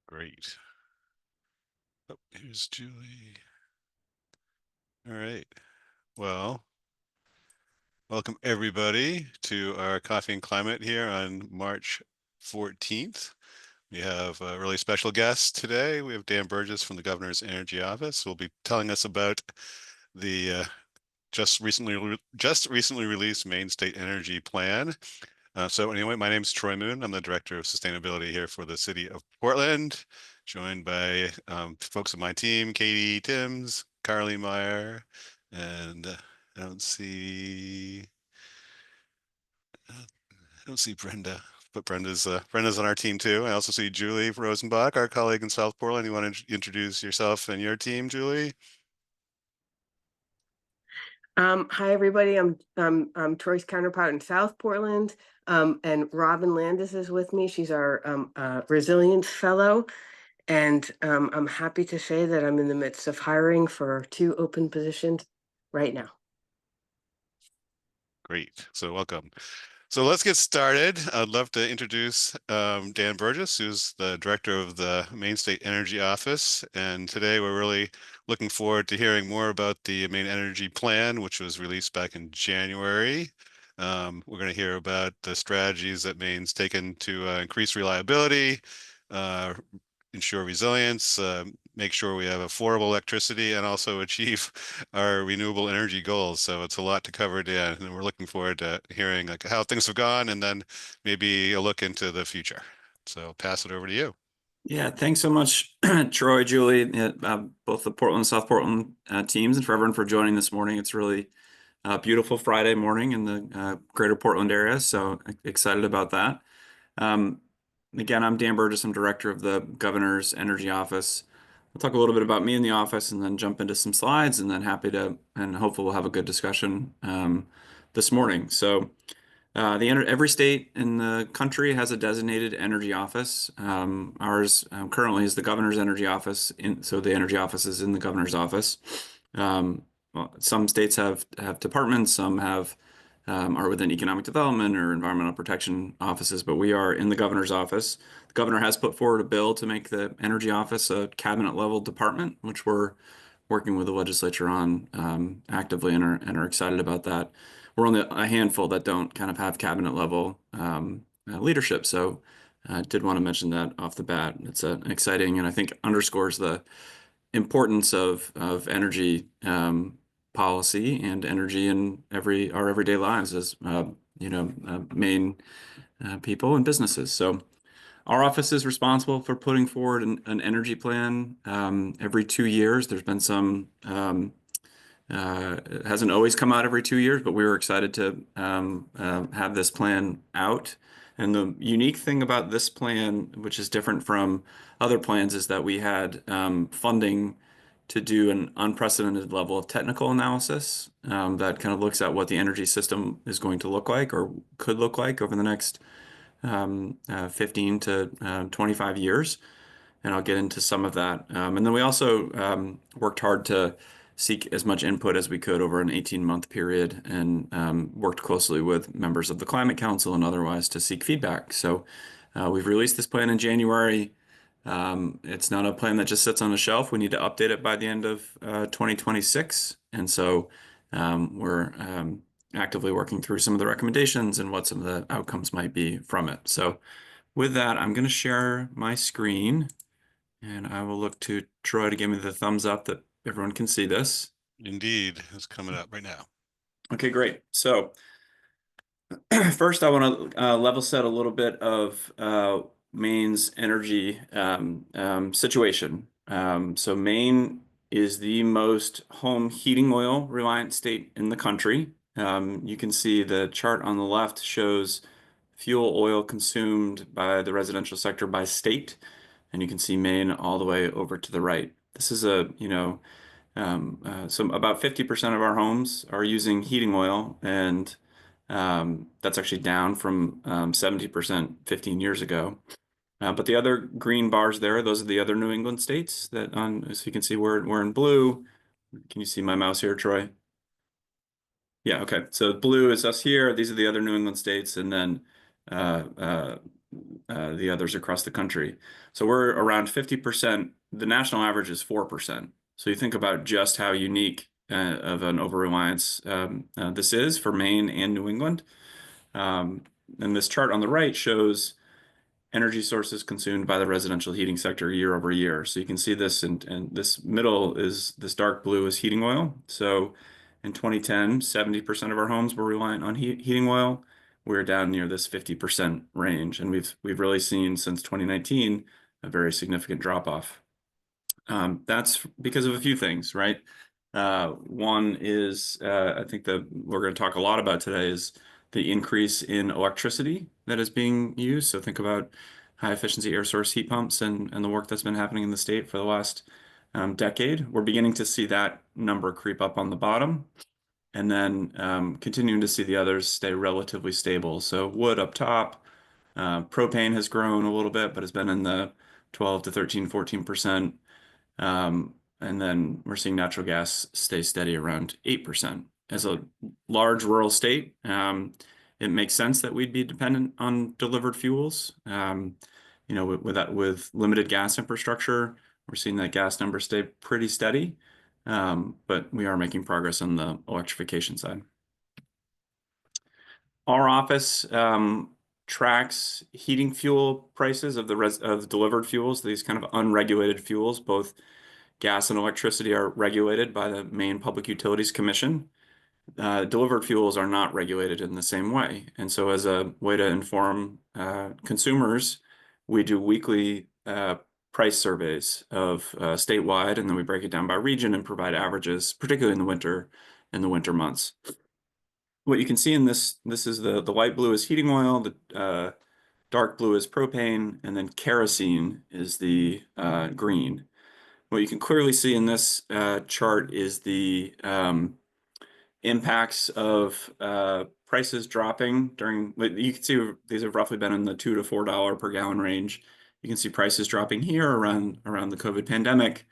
Great. Oh, here's Julie. All right. Well, welcome everybody to our Coffee and Climate here on March 14th. We have a really special guest today. We have Dan Burgess from the Governor's Energy Office, who will be telling us about the just recently released Maine State Energy Plan. So anyway, my name is Troy Moon. I'm the Director of Sustainability here for the City of Portland, joined by folks on my team, Katie Timms, Carly Meyer, and I don't see I don't see Brenda, but Brenda's on our team too. I also see Julie Rosenbach, our colleague in South Portland. You want to introduce yourself and your team, Julie? Hi, everybody. I'm Troy's counterpart in South Portland, and Robin Landis is with me. She's our Resilience Fellow, and I'm happy to say that I'm in the midst of hiring for 2 open positions right now. Great. So welcome. So let's get started. I'd love to introduce Dan Burgess, who's the director of the Maine State Energy Office. And today we're really looking forward to hearing more about the Maine Energy Plan, which was released back in January. We're going to hear about the strategies that Maine's taken to increase reliability, uh, ensure resilience, make sure we have affordable electricity, and also achieve our renewable energy goals. So it's a lot to cover, Dan, and we're looking forward to hearing like how things have gone and then maybe a look into the future. So pass it over to you. Yeah, thanks so much, Troy, Julie, both the Portland and South Portland teams, and for everyone for joining this morning. It's really a beautiful Friday morning in the greater Portland area, so excited about that. Um, Again, I'm Dan Burgess. I'm director of the Governor's Energy Office. I'll talk a little bit about me in the office and then jump into some slides, and then happy to, and hopefully we'll have a good discussion this morning. So every state in the country has a designated energy office. Ours currently is the governor's energy office, so the energy office is in the governor's office. Well, some states have departments, some have are within economic development or environmental protection offices, but we are in the governor's office. The governor has put forward a bill to make the energy office a cabinet level department, which we're working with the legislature on actively and are excited about that. We're only a handful that don't kind of have cabinet level leadership. So I did want to mention that off the bat. It's exciting and I think underscores the importance of energy policy and energy in our everyday lives as Maine people and businesses. So our office is responsible for putting forward an energy plan every 2 years. There's been some it hasn't always come out every 2 years, but we were excited to have this plan out. And the unique thing about this plan, which is different from other plans, is that we had funding to do an unprecedented level of technical analysis that kind of looks at what the energy system is going to look like or could look like over the next 15 to 25 years. And I'll get into some of that. And then we also worked hard to seek as much input as we could over an 18-month period and worked closely with members of the Climate Council and otherwise to seek feedback. So we've released this plan in January. It's not a plan that just sits on a shelf. We need to update it by the end of 2026. And so we're actively working through some of the recommendations and what some of the outcomes might be from it. So with that, I'm going to share my screen and I will look to Troy to give me the thumbs up that everyone can see this. Indeed, it's coming up right now. Okay, great. So first, I want to level set a little bit of Maine's energy situation. So Maine is the most home heating oil reliant state in the country. You can see the chart on the left shows fuel oil consumed by the residential sector by state, and you can see Maine all the way over to the right. This is so about 50% of our homes are using heating oil, and that's actually down from 70% 15 years ago. But the other green bars there, those are the other New England states that as you can see, we're in blue. Can you see my mouse here, Troy? Yeah, okay. So blue is us here. These are the other New England states, and then the others across the country. So we're around 50%. The national average is 4%. So you think about just how unique of an over-reliance this is for Maine and New England. And this chart on the right shows energy sources consumed by the residential heating sector year over year. So you can see this, and this middle is this dark blue is heating oil. So in 2010, 70% of our homes were reliant on heating oil. We're down near this 50% range, and we've really seen since 2019 a very significant drop off. That's because of a few things, right? One is I think that we're going to talk a lot about today is the increase in electricity that is being used. So think about high efficiency air source heat pumps and the work that's been happening in the state for the last decade. We're beginning to see that number creep up on the bottom, and then continuing to see the others stay relatively stable. So wood up top, propane has grown a little bit, but has been in the 12 to 13, 14%. And then we're seeing natural gas stay steady around 8%. As a large rural state, it makes sense that we'd be dependent on delivered fuels. With limited gas infrastructure, we're seeing that gas number stay pretty steady, but we are making progress on the electrification side. Our office tracks heating fuel prices of of delivered fuels, these kind of unregulated fuels. Both gas and electricity are regulated by the Maine Public Utilities Commission. Delivered fuels are not regulated in the same way. And so as a way to inform consumers, we do weekly price surveys of statewide, and then we break it down by region and provide averages, particularly in the winter months. What you can see in this is the light blue is heating oil, the dark blue is propane, and then kerosene is the green. What you can clearly see in this chart is the impacts of prices dropping during, you can see these have roughly been in the $2 to $4 per gallon range. You can see prices dropping here around the COVID pandemic,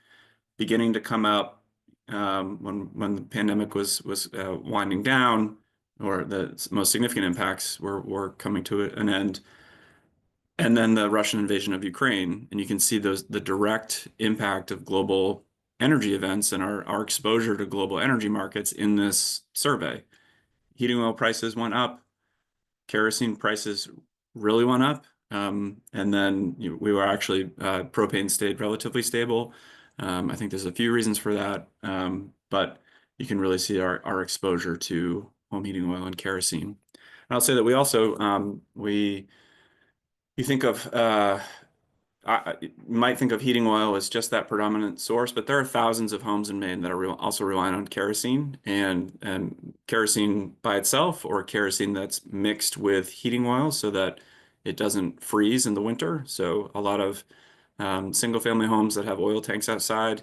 beginning to come up when the pandemic was winding down, or the most significant impacts were coming to an end. And then the Russian invasion of Ukraine, and you can see the direct impact of global energy events and our exposure to global energy markets in this survey. Heating oil prices went up, kerosene prices really went up, and then we were actually propane stayed relatively stable. I think there's a few reasons for that, but you can really see our exposure to home heating oil and kerosene. And I'll say that we also you think of you might think of heating oil as just that predominant source, but there are thousands of homes in Maine that are also relying on kerosene, and kerosene by itself, or kerosene that's mixed with heating oil so that it doesn't freeze in the winter. So a lot of single-family homes that have oil tanks outside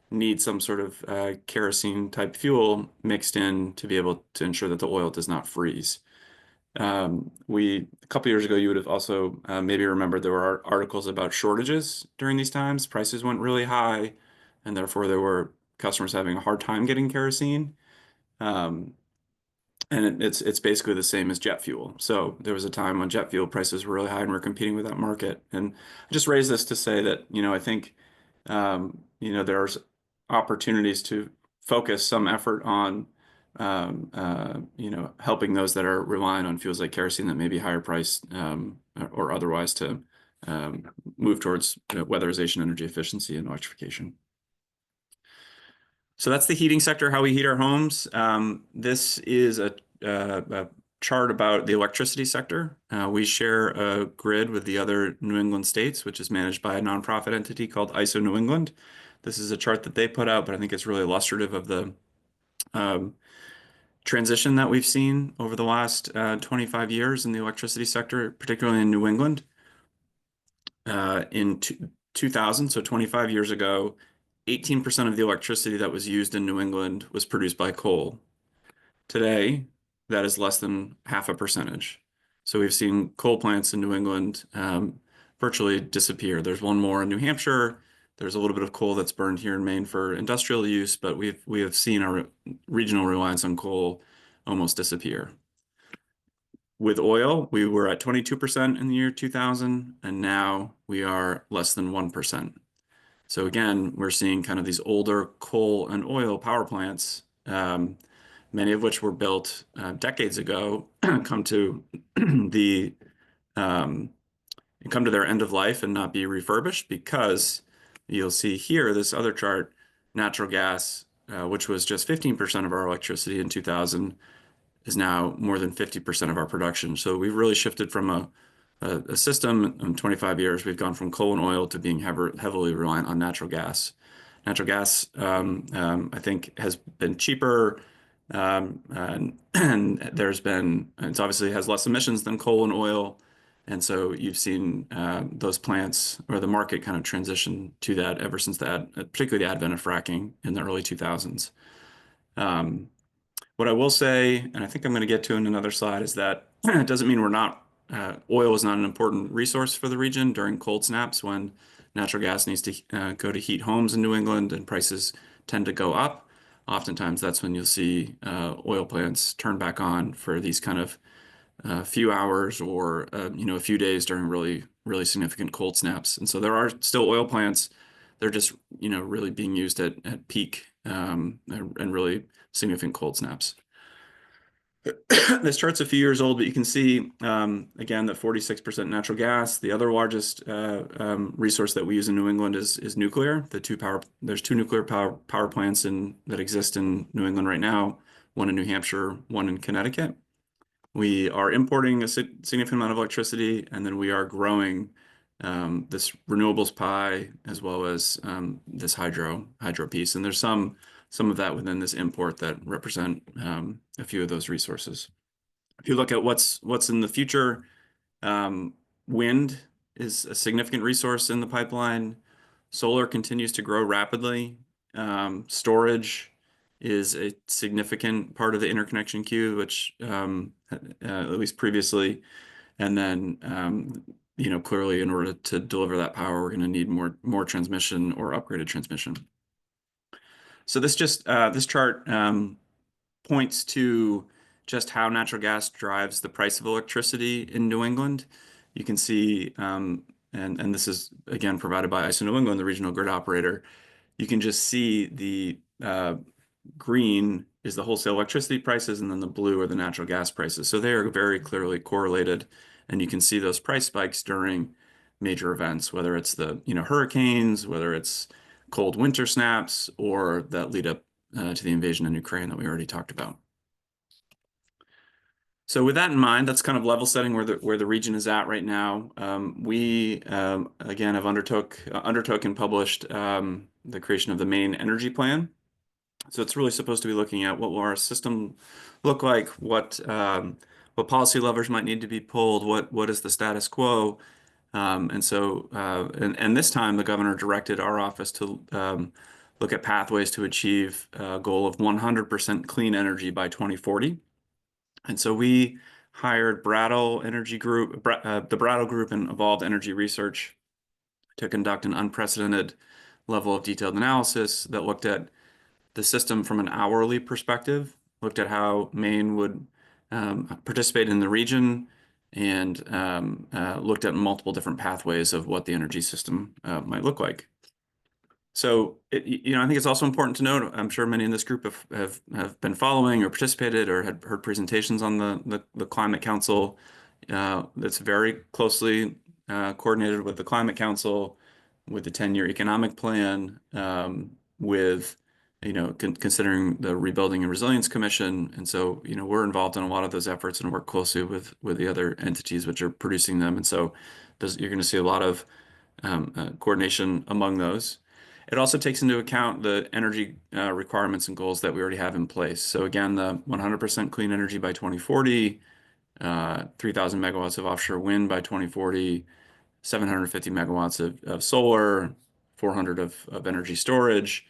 need some sort of kerosene type fuel mixed in to be able to ensure that the oil does not freeze. A couple years ago, you would have also maybe remembered there were articles about shortages during these times. Prices went really high, and therefore there were customers having a hard time getting kerosene. And it's basically the same as jet fuel. So there was a time when jet fuel prices were really high, and we're competing with that market. And I just raised this to say that, I think, there's opportunities to focus some effort on helping those that are relying on fuels like kerosene that may be higher priced or otherwise to move towards weatherization, energy efficiency, and electrification. So that's the heating sector, how we heat our homes. This is a chart about the electricity sector. We share a grid with the other New England states, which is managed by a nonprofit entity called ISO New England. This is a chart that they put out, but I think it's really illustrative of the transition that we've seen over the last 25 years in the electricity sector, particularly in New England. In 2000, so 25 years ago, 18% of the electricity that was used in New England was produced by coal. Today, that is less than half a percentage. So we've seen coal plants in New England virtually disappear. There's one more in New Hampshire. There's a little bit of coal that's burned here in Maine for industrial use, but we have seen our regional reliance on coal almost disappear. with oil, we were at 22% in the year 2000, and now we are less than 1%. So again, we're seeing kind of these older coal and oil power plants, many of which were built decades ago, come to the come to their end of life and not be refurbished, because you'll see here this other chart, natural gas, which was just 15% of our electricity in 2000, is now more than 50% of our production. So we've really shifted from a system in 25 years. We've gone from coal and oil to being heavily reliant on natural gas. Natural gas, I think, has been cheaper, and it's obviously has less emissions than coal and oil. And so you've seen those plants or the market kind of transition to that ever since particularly the advent of fracking in the early 2000s. What I will say, and I think I'm going to get to in another slide, is that it doesn't mean oil is not an important resource for the region during cold snaps when natural gas needs to go to heat homes in New England and prices tend to go up. Oftentimes, that's when you'll see oil plants turn back on for these kind of few hours or a few days during really, really significant cold snaps. And so there are still oil plants. They're just really being used at peak and really significant cold snaps. This chart's a few years old, but you can see again that 46% natural gas. The other largest resource that we use in New England is nuclear. There's two nuclear power plants that exist in New England right now, one in New Hampshire, one in Connecticut. We are importing a significant amount of electricity, and then we are growing this renewables pie as well as this hydro piece. And there's some of that within this import that represent a few of those resources. If you look at what's in the future, wind is a significant resource in the pipeline. Solar continues to grow rapidly. Storage is a significant part of the interconnection queue, which at least previously, and then clearly in order to deliver that power, we're going to need more transmission or upgraded transmission. So this chart points to just how natural gas drives the price of electricity in New England. You can see, and this is again provided by ISO New England, the regional grid operator. You can just see the green is the wholesale electricity prices, and then the blue are the natural gas prices. So they are very clearly correlated, and you can see those price spikes during major events, whether it's the hurricanes, whether it's cold winter snaps, or that lead up to the invasion in Ukraine that we already talked about. So with that in mind, that's kind of level setting where the region is at right now. We again have undertook and published the creation of the Maine Energy Plan. So it's really supposed to be looking at what will our system look like, what policy levers might need to be pulled, what is the status quo. And this time the governor directed our office to look at pathways to achieve a goal of 100% clean energy by 2040. And so we hired Brattle Energy Group, the Brattle Group and Evolved Energy Research to conduct an unprecedented level of detailed analysis that looked at the system from an hourly perspective, looked at how Maine would participate in the region, and looked at multiple different pathways of what the energy system might look like. So, I think it's also important to note, I'm sure many in this group have been following or participated or had heard presentations on the Climate Council. That's very closely coordinated with the Climate Council, with the 10-year economic plan, with considering the Rebuilding and Resilience Commission. And so, we're involved in a lot of those efforts and work closely with the other entities which are producing them. And so you're going to see a lot of coordination among those. It also takes into account the energy requirements and goals that we already have in place. So again, the 100% clean energy by 2040, 3,000 megawatts of offshore wind by 2040, 750 megawatts of solar, 400 of energy storage.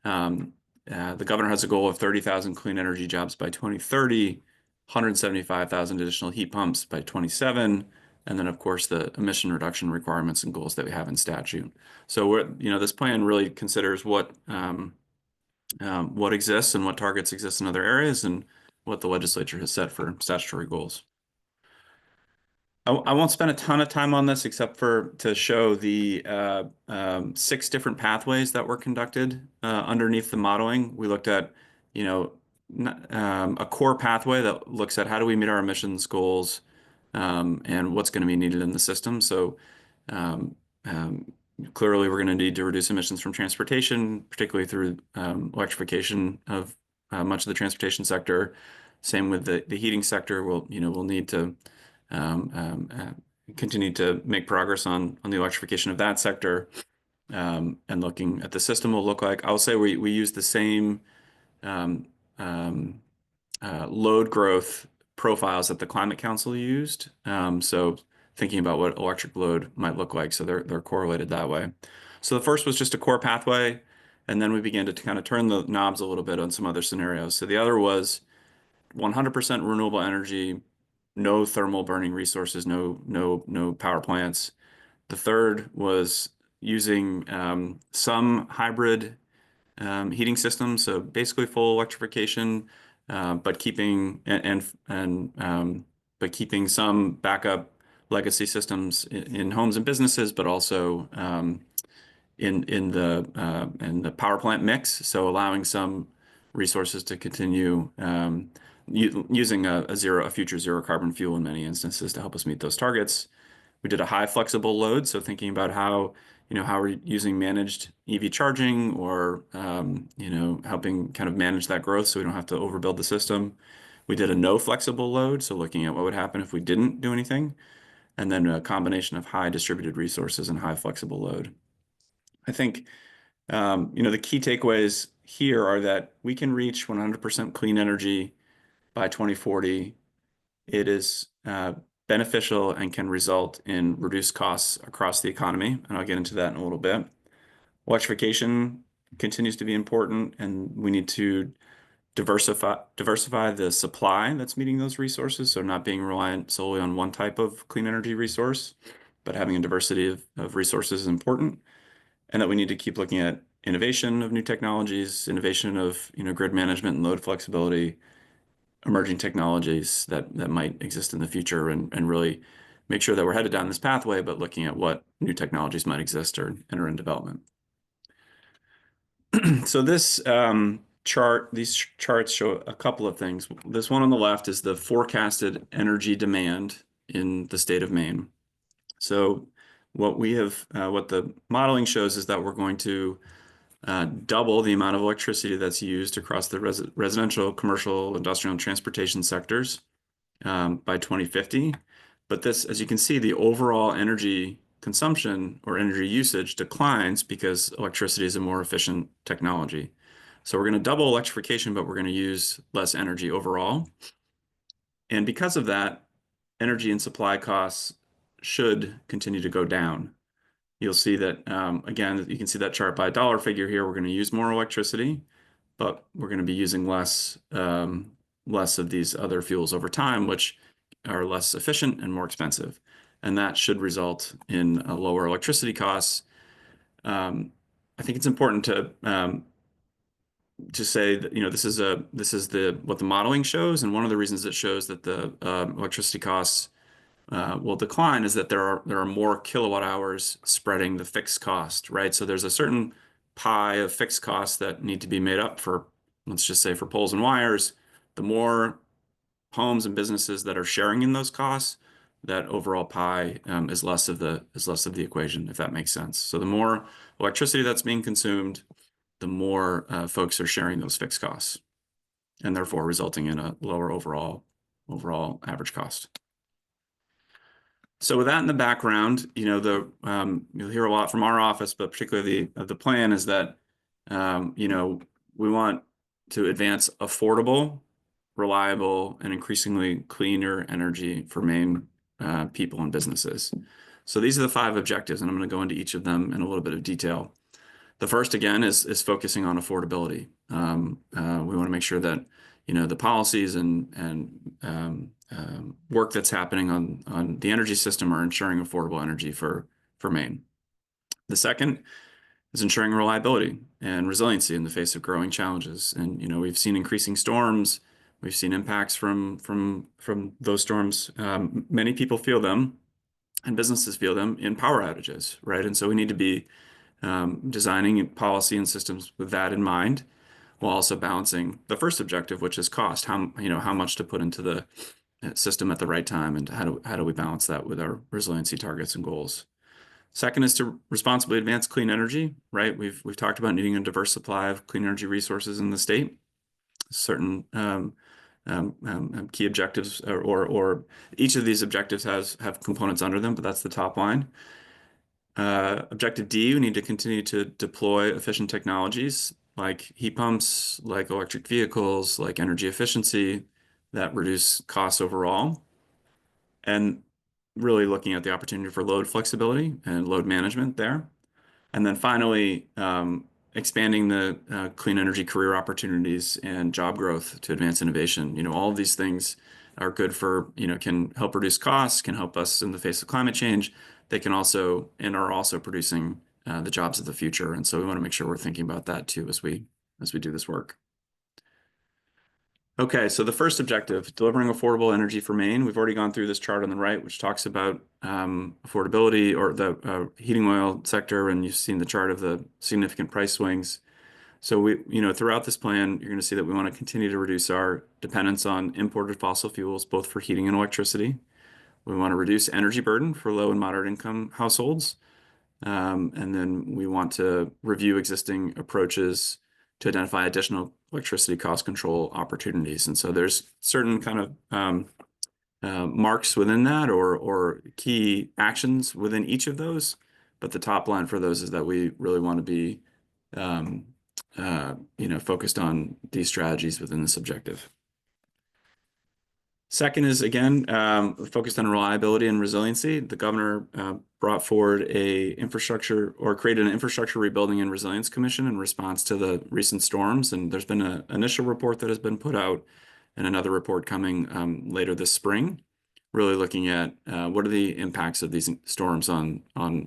The governor has a goal of 30,000 clean energy jobs by 2030, 175,000 additional heat pumps by 27, and then of course the emission reduction requirements and goals that we have in statute. So this plan really considers what exists and what targets exist in other areas and what the legislature has set for statutory goals. I won't spend a ton of time on this except for to show the 6 different pathways that were conducted underneath the modeling. We looked at, you know, a core pathway that looks at how do we meet our emissions goals and what's going to be needed in the system. So um, um, clearly, we're going to need to reduce emissions from transportation, particularly through electrification of much of the transportation sector. Same with the heating sector. We'll need to um, um, continue to make progress on the electrification of that sector. And looking at the system will look like, I'll say we use the same um, um, load growth profiles that the Climate Council used. So thinking about what electric load might look like. So they're correlated that way. So the first was just a core pathway, and then we began to kind of turn the knobs a little bit on some other scenarios. So the other was 100% renewable energy, no thermal burning resources, no power plants. The third was using some hybrid heating systems, so basically full electrification, but keeping some backup legacy systems in homes and businesses, but also in the power plant mix. So allowing some resources to continue using a future zero carbon fuel in many instances to help us meet those targets. We did a high flexible load, so thinking about how we're using managed EV charging or helping kind of manage that growth so we don't have to overbuild the system. We did a no flexible load, so looking at what would happen if we didn't do anything, and then a combination of high distributed resources and high flexible load. I think the key takeaways here are that we can reach 100% clean energy by 2040. It is beneficial and can result in reduced costs across the economy, and I'll get into that in a little bit. Electrification continues to be important, and we need to diversify the supply that's meeting those resources, so not being reliant solely on one type of clean energy resource, but having a diversity of resources is important, and that we need to keep looking at innovation of new technologies, innovation of grid management and load flexibility, emerging technologies that might exist in the future, and really make sure that we're headed down this pathway, but looking at what new technologies might exist or are in development. So these charts show a couple of things. This one on the left is the forecasted energy demand in the state of Maine. So what the modeling shows is that we're going to double the amount of electricity that's used across the residential, commercial, industrial, and transportation sectors by 2050. But this, as you can see, the overall energy consumption or energy usage declines because electricity is a more efficient technology. So we're going to double electrification, but we're going to use less energy overall. And because of that, energy and supply costs should continue to go down. You'll see that, again, you can see that chart by dollar figure here. We're going to use more electricity, but we're going to be using less of these other fuels over time, which are less efficient and more expensive. And that should result in lower electricity costs. I think it's important to say that this is what the modeling shows, and one of the reasons it shows that the electricity costs will decline is that there are more kilowatt hours spreading the fixed cost, right? So there's a certain pie of fixed costs that need to be made up for, let's just say, for poles and wires. The more homes and businesses that are sharing in those costs, that overall pie is less of the equation, if that makes sense. So the more electricity that's being consumed, the more folks are sharing those fixed costs, and therefore resulting in a lower overall average cost. So with that in the background, you'll hear a lot from our office, but particularly the plan is that we want to advance affordable, reliable, and increasingly cleaner energy for Maine people and businesses. So these are the 5 objectives, and I'm going to go into each of them in a little bit of detail. The first, again, is focusing on affordability. We want to make sure that the policies and work that's happening on the energy system are ensuring affordable energy for Maine. The second is ensuring reliability and resiliency in the face of growing challenges. And we've seen increasing storms, We've seen impacts from those storms. Many people feel them, and businesses feel them in power outages, right? And so we need to be designing policy and systems with that in mind, while also balancing the first objective, which is cost. How much to put into the system at the right time, and how do we balance that with our resiliency targets and goals. Second is to responsibly advance clean energy, right? We've talked about needing a diverse supply of clean energy resources in the state. Certain key objectives, or each of these objectives have components under them, but that's the top line. Objective D, we need to continue to deploy efficient technologies like heat pumps, like electric vehicles, like energy efficiency that reduce costs overall. And really looking at the opportunity for load flexibility and load management there. And then finally, expanding the clean energy career opportunities and job growth to advance innovation. All of these things are good for, can help reduce costs, can help us in the face of climate change. They can also, and are also producing the jobs of the future. And so we want to make sure we're thinking about that too as we do this work. Okay, so the first objective, delivering affordable energy for Maine. We've already gone through this chart on the right, which talks about affordability, or the heating oil sector, and you've seen the chart of the significant price swings. So throughout this plan, you're going to see that we want to continue to reduce our dependence on imported fossil fuels, both for heating and electricity. We want to reduce energy burden for low and moderate income households. And then we want to review existing approaches to identify additional electricity cost control opportunities. And so there's certain kind of marks within that, or key actions within each of those. But the top line for those is that we really want to be focused on these strategies within this objective. Second is, again, focused on reliability and resiliency. The governor brought forward created an infrastructure rebuilding and resilience commission in response to the recent storms. And there's been an initial report that has been put out, and another report coming later this spring, really looking at what are the impacts of these storms on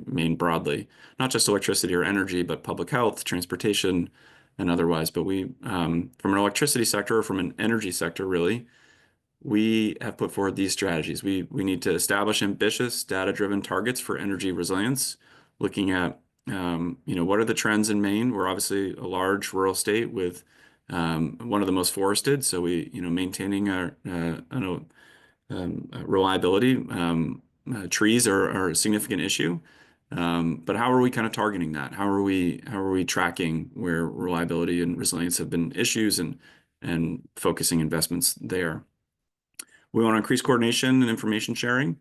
Maine broadly, not just electricity or energy, but public health, transportation, and otherwise. But we, from an electricity sector, or from an energy sector, really, we have put forward these strategies. We need to establish ambitious data-driven targets for energy resilience, looking at what are the trends in Maine. We're obviously a large rural state with one of the most forested, so maintaining our reliability. Trees are a significant issue, but how are we kind of targeting that? How are we tracking where reliability and resilience have been issues, and focusing investments there? We want to increase coordination and information sharing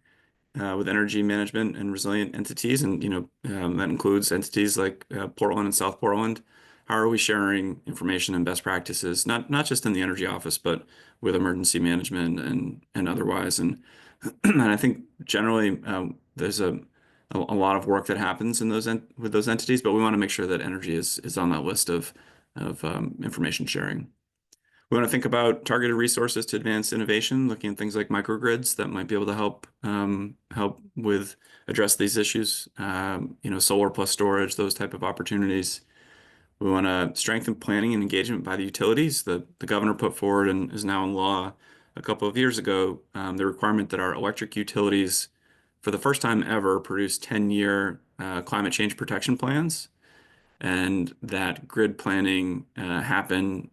with energy management and resilient entities, and that includes entities like Portland and South Portland. How are we sharing information and best practices, not just in the energy office, but with emergency management and otherwise? And and I think generally there's a lot of work that happens in with those entities, but we want to make sure that energy is on that list of information sharing. We want to think about targeted resources to advance innovation, looking at things like microgrids that might be able to help with address these issues. Solar plus storage, those type of opportunities. We want to strengthen planning and engagement by the utilities. The governor put forward, and is now in law, a couple of years ago, the requirement that our electric utilities, for the first time ever, produce 10-year climate change protection plans, and that grid planning happen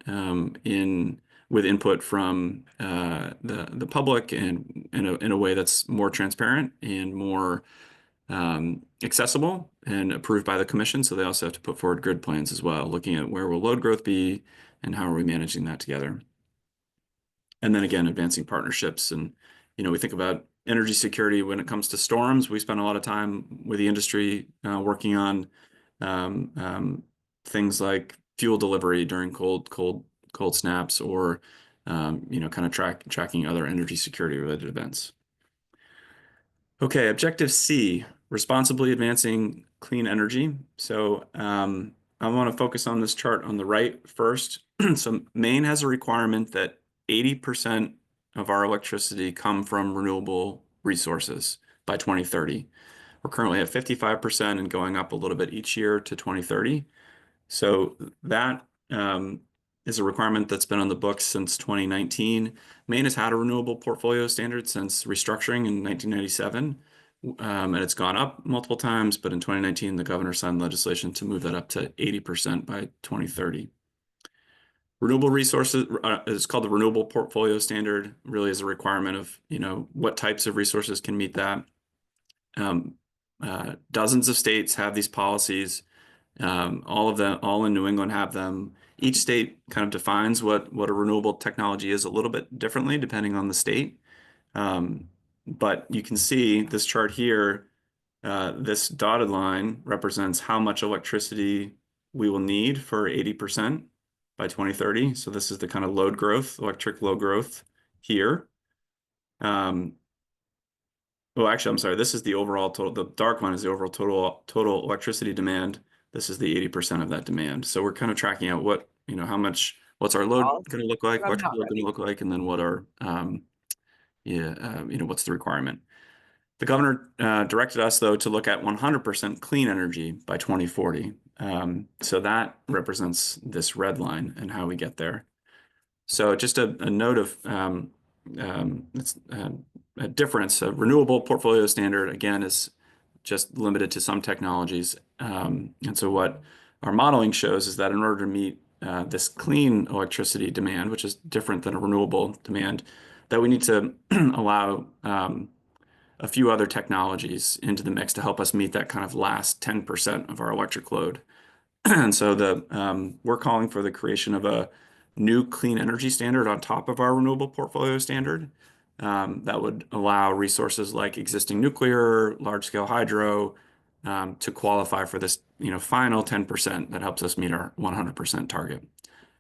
with input from the public, and in a way that's more transparent and more accessible and approved by the commission. So they also have to put forward grid plans as well, looking at where will load growth be and how are we managing that together. And then again, advancing partnerships. And we think about energy security when it comes to storms. We spend a lot of time with the industry working on things like fuel delivery during cold snaps, or kind of tracking other energy security related events. Okay, objective C, responsibly advancing clean energy. So I want to focus on this chart on the right first. So Maine has a requirement that 80% of our electricity come from renewable resources by 2030. We're currently at 55% and going up a little bit each year to 2030. So that is a requirement that's been on the books since 2019. Maine has had a renewable portfolio standard since restructuring in 1997, and it's gone up multiple times, but in 2019, the governor signed legislation to move that up to 80% by 2030. Renewable resources is called the Renewable Portfolio Standard, really is a requirement of, what types of resources can meet that. Dozens of states have these policies. All in New England have them. Each state kind of defines what a renewable technology is a little bit differently depending on the state. But you can see this chart here, this dotted line represents how much electricity we will need for 80% by 2030. So this is the kind of load growth, electric load growth here. Well, actually, I'm sorry. This is the overall total. The dark line is the overall total electricity demand. This is the 80% of that demand. So we're kind of tracking out what's our load going to look like, electric load going to look like, and then what's the requirement. The governor directed us, though, to look at 100% clean energy by 2040. So that represents this red line and how we get there. So just a note of a difference. A renewable portfolio standard, again, is just limited to some technologies. And so what our modeling shows is that in order to meet this clean electricity demand, which is different than a renewable demand, that we need to allow a few other technologies into the mix to help us meet that kind of last 10% of our electric load. And so we're calling for the creation of a new clean energy standard on top of our renewable portfolio standard that would allow resources like existing nuclear, large-scale hydro to qualify for this, final 10% that helps us meet our 100% target.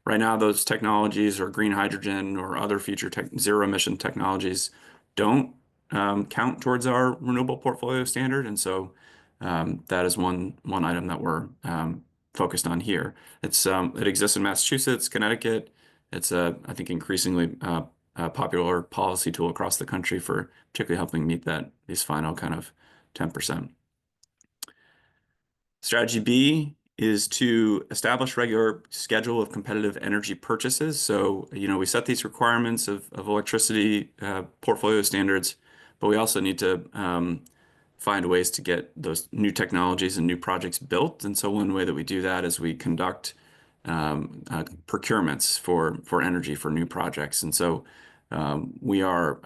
Right now, those technologies or green hydrogen or other future zero-emission technologies don't count towards our renewable portfolio standard, and so that is one item that we're focused on here. It exists in Massachusetts, Connecticut. It's I think increasingly popular policy tool across the country for particularly helping meet these final kind of 10%. Strategy B is to establish regular schedule of competitive energy purchases. So, we set these requirements of electricity portfolio standards, but we also need to find ways to get those new technologies and new projects built. And so one way that we do that is we conduct procurements for energy for new projects. And so we are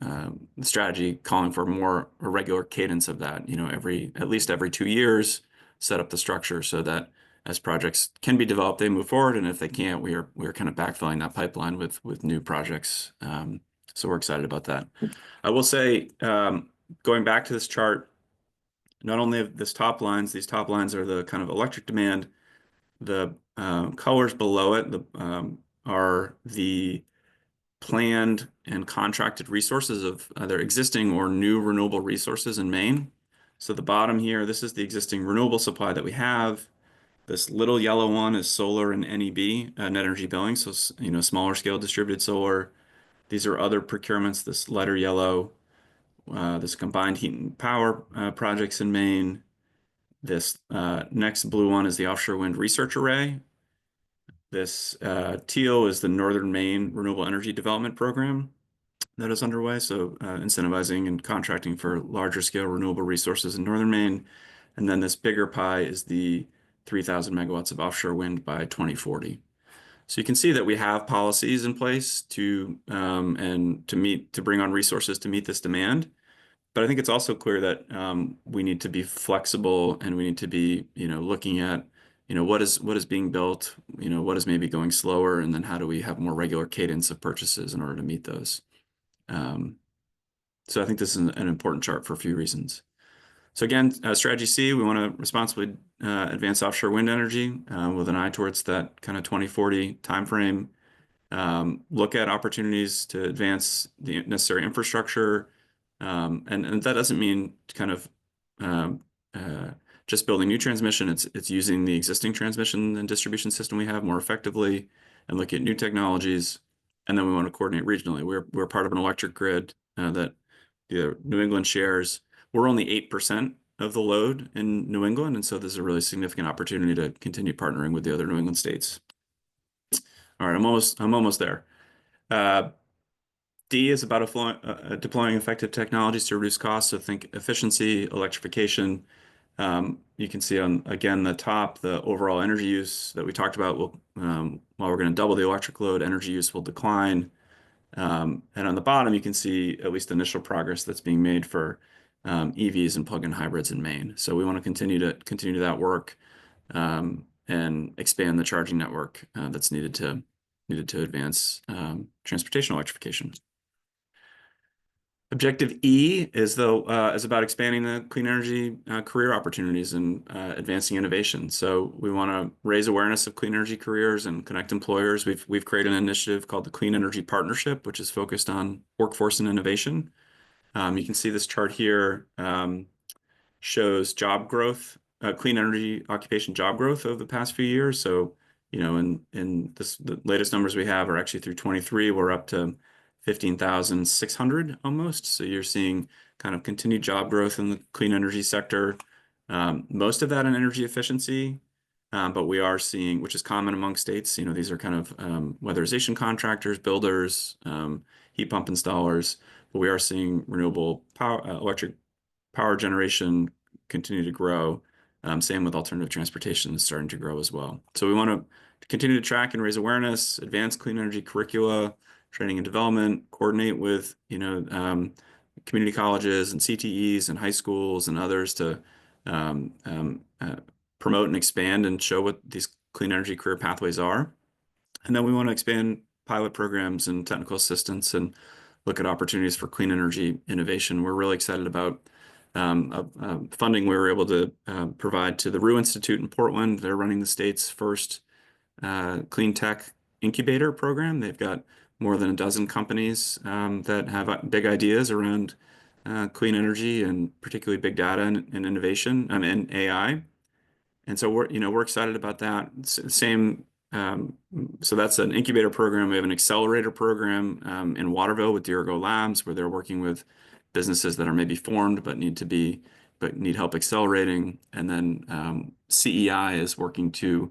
the strategy calling for more a regular cadence of that, at least every 2 years, set up the structure so that as projects can be developed, they move forward. And if they can't, we're kind of backfilling that pipeline with new projects. So we're excited about that. I will say, going back to this chart, not only of these top lines are the kind of electric demand. The colors below it are the planned and contracted resources of either existing or new renewable resources in Maine. So the bottom here, this is the existing renewable supply that we have. This little yellow one is solar and NEB, net energy billing. So, smaller scale distributed solar. These are other procurements, this lighter yellow, this combined heat and power projects in Maine. This next blue one is the offshore wind research array. This teal is the Northern Maine Renewable Energy Development Program that is underway. So incentivizing and contracting for larger scale renewable resources in Northern Maine. And then this bigger pie is the 3,000 megawatts of offshore wind by 2040. So you can see that we have policies in place to bring on resources to meet this demand. But I think it's also clear that we need to be flexible and we need to be, looking at, what is being built, what is maybe going slower, and then how do we have more regular cadence of purchases in order to meet those. So I think this is an important chart for a few reasons. So again, strategy C, we want to responsibly advance offshore wind energy with an eye towards that kind of 2040 timeframe. Look at opportunities to advance the necessary infrastructure. And that doesn't mean kind of just building new transmission. It's using the existing transmission and distribution system we have more effectively and looking at new technologies. And then we want to coordinate regionally. We're part of an electric grid that New England shares. We're only 8% of the load in New England, and so there's a really significant opportunity to continue partnering with the other New England states. All right, I'm almost there. Uh, D is about deploying effective technologies to reduce costs. So think efficiency, electrification. You can see on, again, the top, the overall energy use that we talked about will, while we're going to double the electric load, energy use will decline. And on the bottom, you can see at least initial progress that's being made for EVs and plug-in hybrids in Maine. So we want to continue that work and expand the charging network that's needed to advance transportation electrification. Objective E is about expanding the clean energy career opportunities and advancing innovation. So we want to raise awareness of clean energy careers and connect employers. We've created an initiative called the Clean Energy Partnership, which is focused on workforce and innovation. You can see this chart here shows job growth, clean energy occupation job growth over the past few years. So, the latest numbers we have are actually through 23. We're up to 15,600 almost. So you're seeing kind of continued job growth in the clean energy sector. Most of that in energy efficiency, but we are seeing, which is common among states, these are kind of weatherization contractors, builders, heat pump installers, but we are seeing renewable power, electric power generation continue to grow. Same with alternative transportation is starting to grow as well. So we want to continue to track and raise awareness, advance clean energy curricula, training and development, coordinate with community colleges and CTEs and high schools and others to promote and expand and show what these clean energy career pathways are. And then we want to expand pilot programs and technical assistance and look at opportunities for clean energy innovation. We're really excited about funding we were able to provide to the Rue Institute in Portland. They're running the state's first clean tech incubator program. They've got more than a dozen companies that have big ideas around clean energy and particularly big data and innovation and AI. And so we're excited about that. So that's an incubator program. We have an accelerator program in Waterville with Dirigo Labs, where they're working with businesses that are maybe formed but need help accelerating. And then CEI is working with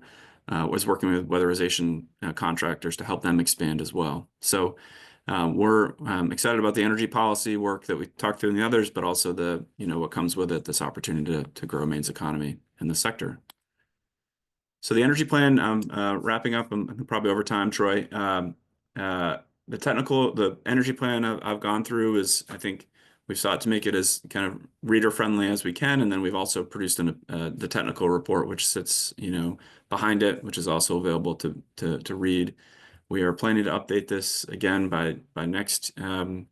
weatherization contractors to help them expand as well. So we're excited about the energy policy work that we talked through in the others, but also what comes with it, this opportunity to grow Maine's economy in the sector. So the energy plan, wrapping up, I'm probably over time, Troy. The energy plan I've gone through is, I think we've sought to make it as kind of reader friendly as we can. And then we've also produced the technical report, which sits, behind it, which is also available to read. We are planning to update this again by the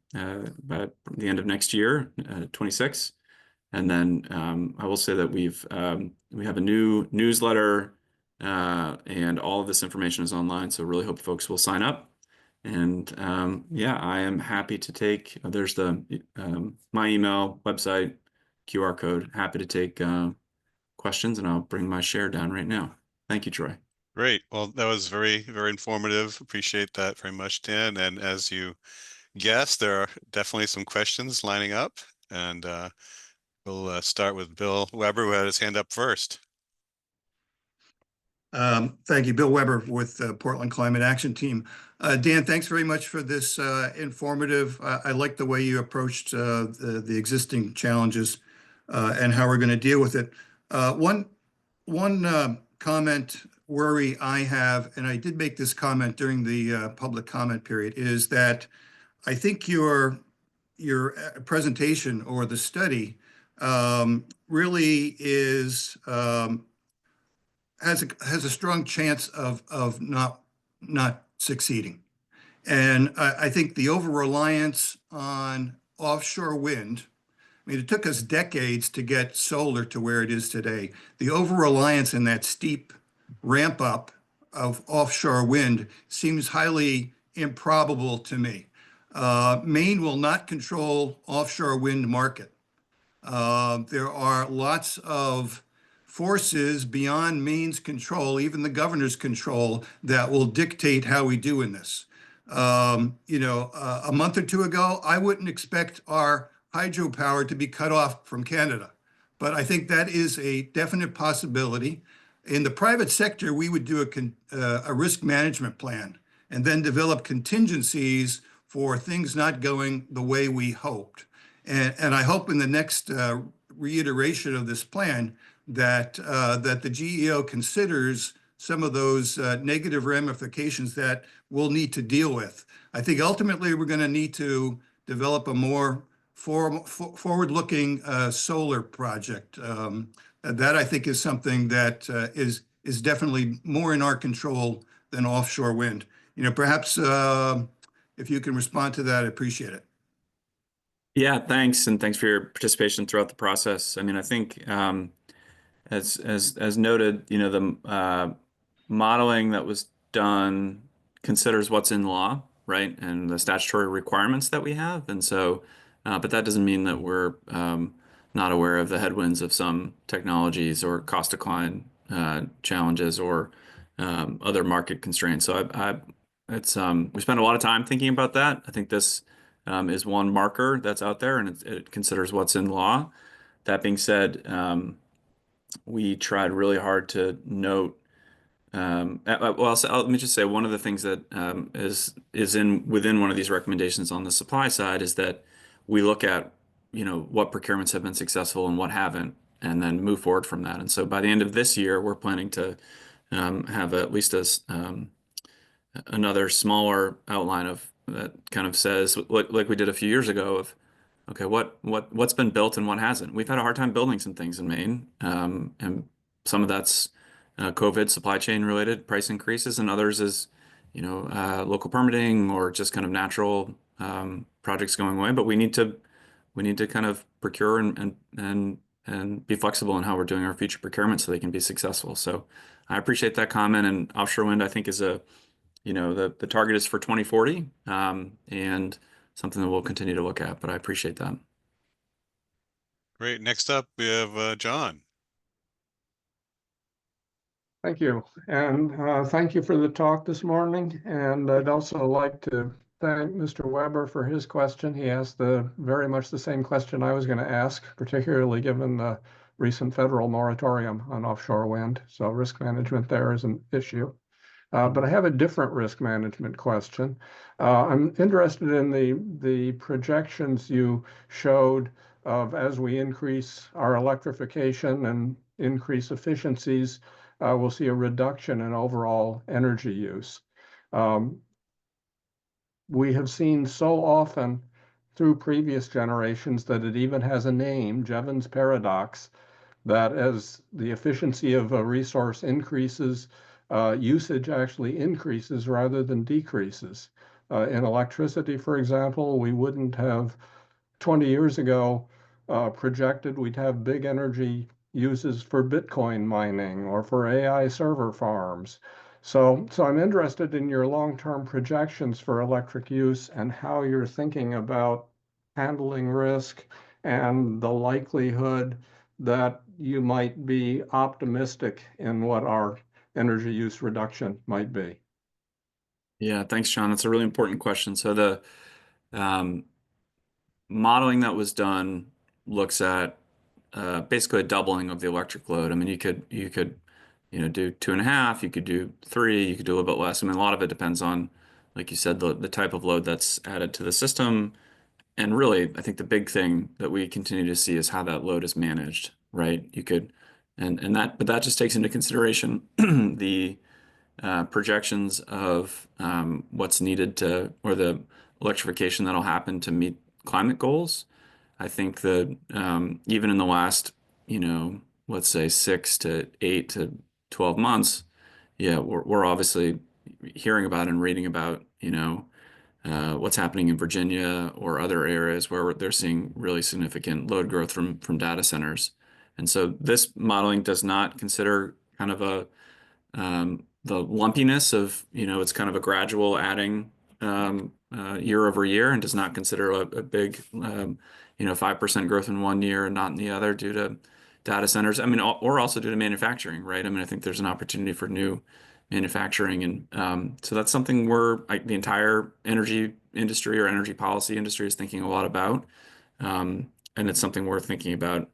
end of next year, 26. And then I will say that we have a new newsletter and all of this information is online. So really hope folks will sign up. And I am happy to take, there's my email, website, QR code, happy to take questions, and I'll bring my share down right now. Thank you, Troy. Great. Well, that was very, very informative. Appreciate that very much, Dan. And as you guessed, there are definitely some questions lining up. And we'll start with Bill Weber, who had his hand up first. Thank you, Bill Weber with Portland Climate Action Team. Dan, thanks very much for this informative. I like the way you approached the existing challenges and how we're going to deal with it. One comment worry I have, and I did make this comment during the public comment period, is that I think your presentation or the study really is has a strong chance of not succeeding. And I think the over-reliance on offshore wind, I mean, it took us decades to get solar to where it is today. The over-reliance in that steep ramp up of offshore wind seems highly improbable to me. Maine will not control offshore wind market. There are lots of forces beyond Maine's control, even the governor's control, that will dictate how we do in this. A month or two ago, I wouldn't expect our hydropower to be cut off from Canada, but I think that is a definite possibility. In the private sector, we would do a risk management plan. and then develop contingencies for things not going the way we hoped. And I hope in the next reiteration of this plan that the GEO considers some of those negative ramifications that we'll need to deal with. I think ultimately we're going to need to develop a more forward-looking solar project. That I think is something that is definitely more in our control than offshore wind. Perhaps if you can respond to that, I appreciate it. Yeah, thanks, and thanks for your participation throughout the process. I mean, I think as noted, the modeling that was done considers what's in law, right, and the statutory requirements that we have, and so, but that doesn't mean that we're not aware of the headwinds of some technologies or cost decline challenges or other market constraints. So we spend a lot of time thinking about that. I think this is one marker that's out there, and it considers what's in law. That being said, we tried really hard to note. Well, let me just say one of the things that is within one of these recommendations on the supply side is that we look at what procurements have been successful and what haven't, and then move forward from that. And so by the end of this year, we're planning to have at least another smaller outline of that kind of says like we did a few years ago of okay, what's been built and what hasn't. We've had a hard time building some things in Maine, and some of that's COVID supply chain related price increases, and others is local permitting or just kind of natural projects going away. But we need to kind of procure and be flexible in how we're doing our future procurement so they can be successful. So I appreciate that comment. And offshore wind, I think, is the target is for 2040, and something that we'll continue to look at, but I appreciate that. Great. Next up, we have John. Thank you. And thank you for the talk this morning. And I'd also like to thank Mr. Weber for his question. He asked very much the same question I was going to ask, particularly given the recent federal moratorium on offshore wind. So risk management there is an issue. But I have a different risk management question. I'm interested in the projections you showed of as we increase our electrification and increase efficiencies, we'll see a reduction in overall energy use. We have seen so often through previous generations that it even has a name, Jevons paradox, that as the efficiency of a resource increases, usage actually increases rather than decreases. In electricity, for example, we wouldn't have 20 years ago projected we'd have big energy uses for Bitcoin mining or for AI server farms. So I'm interested in your long-term projections for electric use and how you're thinking about handling risk and the likelihood that you might be optimistic in what our energy use reduction might be. Yeah, thanks, John. That's a really important question. So the modeling that was done looks at basically a doubling of the electric load. I mean, you could do 2.5, you could do 3, you could do a little bit less. I mean, a lot of it depends on, like you said, the type of load that's added to the system. And really, I think the big thing that we continue to see is how that load is managed, right? But that just takes into consideration the projections of what's needed or the electrification that'll happen to meet climate goals. I think that even in the last, let's say 6 to 8 to 12 months, yeah, we're obviously hearing about and reading about, what's happening in Virginia or other areas where they're seeing really significant load growth from data centers. And so this modeling does not consider kind of the lumpiness of, it's kind of a gradual adding year over year, and does not consider a big 5% growth in one year and not in the other due to data centers. I mean, or also due to manufacturing, right? I mean, I think there's an opportunity for new manufacturing, and so that's something the entire energy industry or energy policy industry is thinking a lot about, and it's something we're thinking about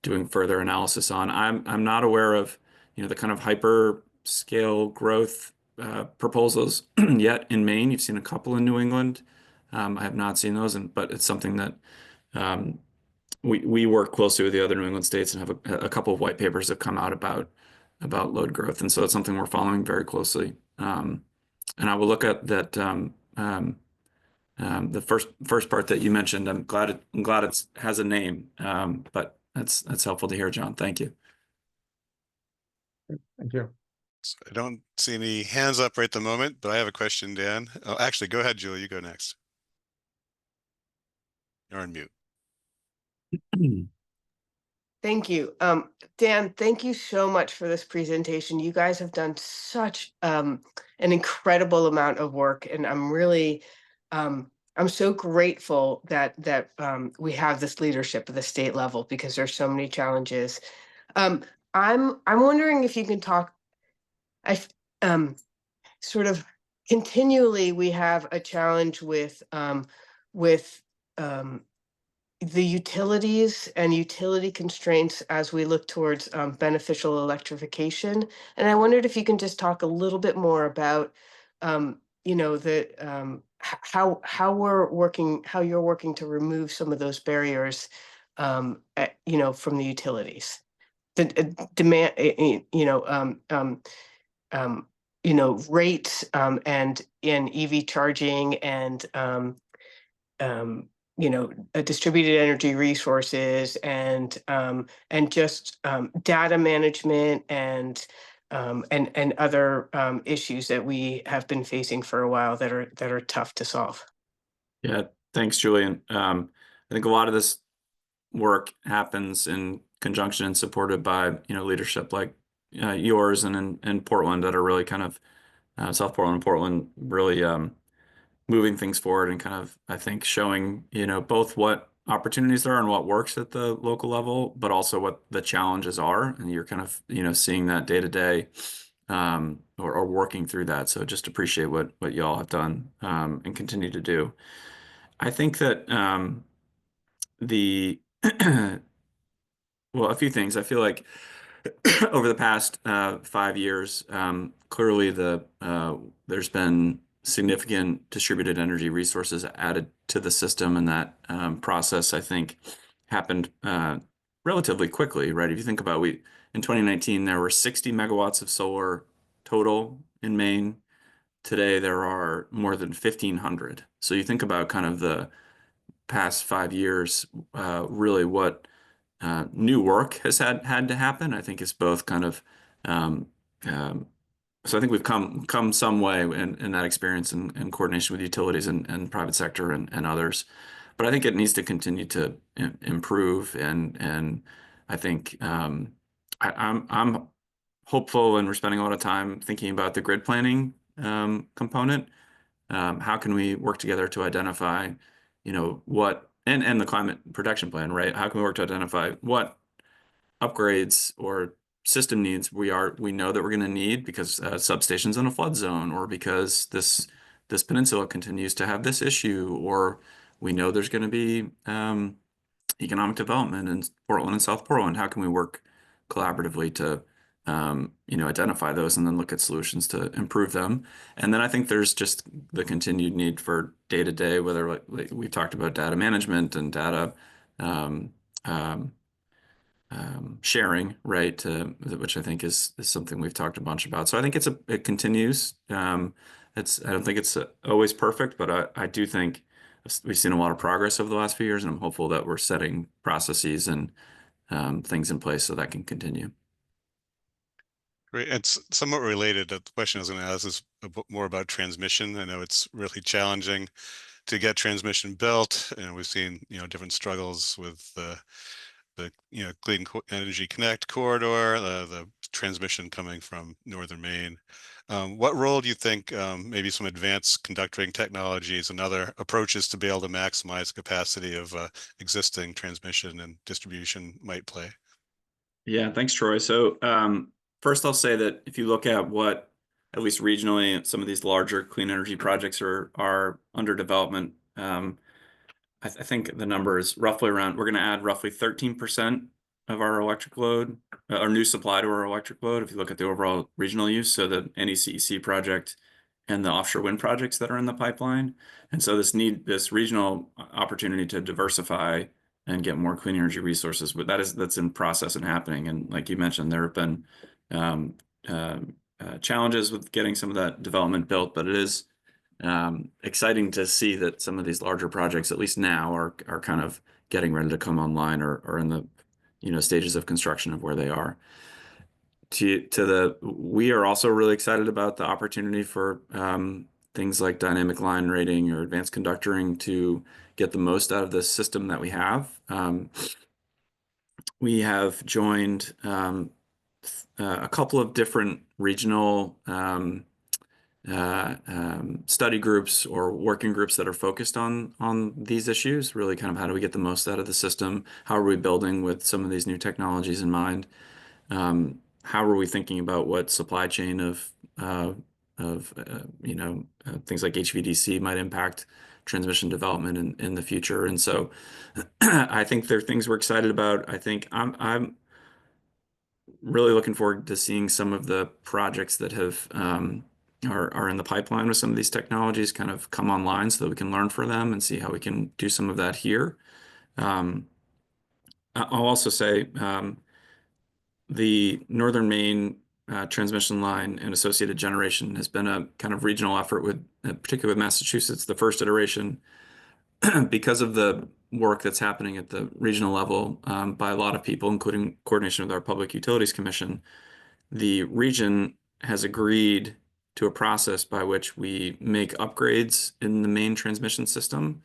doing further analysis on. I'm not aware of the kind of hyper scale growth proposals yet in Maine. You've seen a couple in New England. I have not seen those, but it's something that we work closely with the other New England states and have a couple of white papers that come out about load growth, and so it's something we're following very closely. And I will look at that. The first part that you mentioned, I'm glad it has a name, but that's helpful to hear, John. Thank you. Thank you. So I don't see any hands up right at the moment, but I have a question, Dan. Oh, actually, go ahead, Julie. You go next. You're on mute. Thank you. Dan, thank you so much for this presentation. You guys have done such an incredible amount of work, and I'm really I'm so grateful that we have this leadership at the state level, because there's so many challenges. I'm wondering if you can talk. I sort of continually we have a challenge with the utilities and utility constraints as we look towards beneficial electrification. And I wondered if you can just talk a little bit more about, how you're working to remove some of those barriers, from the utilities. The demand, rates and in EV charging and distributed energy resources and just data management and other issues that we have been facing for a while that are tough to solve. Yeah, thanks, Julian. I think a lot of this work happens in conjunction and supported by leadership like yours and in Portland that are really kind of South Portland and Portland really moving things forward and kind of, I think, showing, both what opportunities there are and what works at the local level, but also what the challenges are. And you're kind of, seeing that day to day, or working through that. So just appreciate what y'all have done, and continue to do. I think that, well, a few things. I feel like over the past 5 years, clearly there's been significant distributed energy resources added to the system, and that process, I think, happened relatively quickly, right? If you think about in 2019, there were 60 megawatts of solar total in Maine. Today, there are more than 1,500. So you think about kind of the past 5 years, really what new work has had to happen. I think it's both kind of so I think we've come some way in that experience and coordination with utilities and private sector and others. But I think it needs to continue to improve, and I think I'm hopeful, and we're spending a lot of time thinking about the grid planning component. How can we work together to identify, what and the climate protection plan, right? How can we work to identify what upgrades or system needs we know that we're going to need because substation's in a flood zone, or because this peninsula continues to have this issue, or we know there's going to be economic development in Portland and South Portland. How can we work collaboratively to identify those and then look at solutions to improve them? And then I think there's just the continued need for day to day, whether like we talked about data management and data sharing, right? Which I think is something we've talked a bunch about. So I think it continues. I don't think it's always perfect, but I do think we've seen a lot of progress over the last few years, and I'm hopeful that we're setting processes and things in place so that can continue. Great. It's somewhat related. The question I was going to ask is more about transmission. I know it's really challenging to get transmission built, and we've seen different struggles with the Clean Energy Connect corridor, the transmission coming from northern Maine. What role do you think maybe some advanced conductoring technologies and other approaches to be able to maximize capacity of existing transmission and distribution might play? Yeah, thanks, Troy. So first, I'll say that if you look at what, at least regionally, some of these larger clean energy projects are under development, I think the number is roughly around, we're going to add roughly 13% of our electric load, our new supply to our electric load, if you look at the overall regional use, so the NECEC project and the offshore wind projects that are in the pipeline. And so this regional opportunity to diversify and get more clean energy resources, but that's in process and happening. And like you mentioned, there have been challenges with getting some of that development built, but it is exciting to see that some of these larger projects, at least now, are kind of getting ready to come online or in the stages of construction of where they are. We are also really excited about the opportunity for things like dynamic line rating or advanced conductoring to get the most out of the system that we have. We have joined a couple of different regional study groups or working groups that are focused on these issues, really kind of how do we get the most out of the system? How are we building with some of these new technologies in mind? How are we thinking about what supply chain of things like HVDC might impact transmission development in the future? And so I think there are things we're excited about. I think I'm really looking forward to seeing some of the projects that are in the pipeline with some of these technologies kind of come online so that we can learn from them and see how we can do some of that here. I'll also say the Northern Maine transmission line and associated generation has been a kind of regional effort with, particularly with Massachusetts, the first iteration, because of the work that's happening at the regional level by a lot of people, including coordination with our Public Utilities Commission. The region has agreed to a process by which we make upgrades in the main transmission system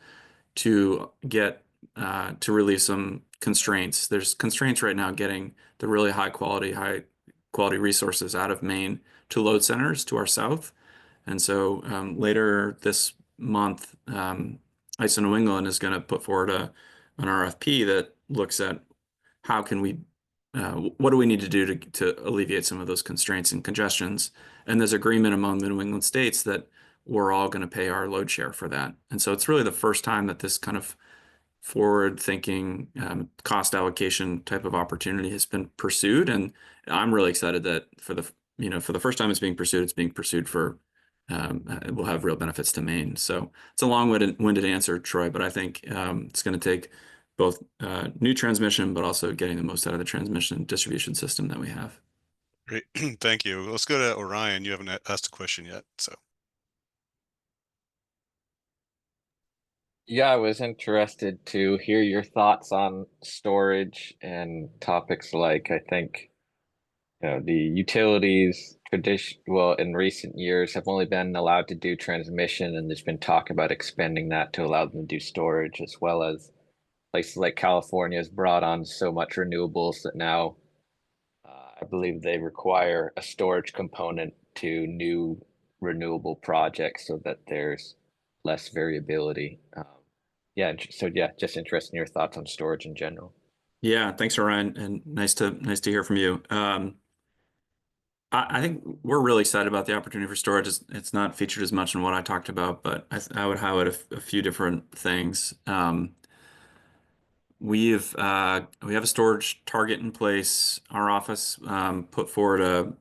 to get to relieve some constraints. There's constraints right now getting the really high quality resources out of Maine to load centers to our south. And so later this month, ISO New England is going to put forward an RFP that looks at how can we what do we need to do to alleviate some of those constraints and congestions? And there's agreement among the New England states that we're all going to pay our load share for that. And so it's really the first time that this kind of forward-thinking cost allocation type of opportunity has been pursued. And I'm really excited that for the first time it's being pursued for it will have real benefits to Maine. So it's a long-winded answer, Troy, but I think it's going to take both new transmission, but also getting the most out of the transmission distribution system that we have. Great, thank you. Let's go to Orion. You haven't asked a question yet, so. Yeah, I was interested to hear your thoughts on storage and topics like, I think, the utilities in recent years have only been allowed to do transmission, and there's been talk about expanding that to allow them to do storage, as well as places like California has brought on so much renewables that now I believe they require a storage component to new renewable projects so that there's less variability. Just interested in your thoughts on storage in general. Yeah, thanks, Orion, and nice to hear from you. I think we're really excited about the opportunity for storage. It's not featured as much in what I talked about, but I would highlight a few different things. We have a storage target in place. Our office put forward a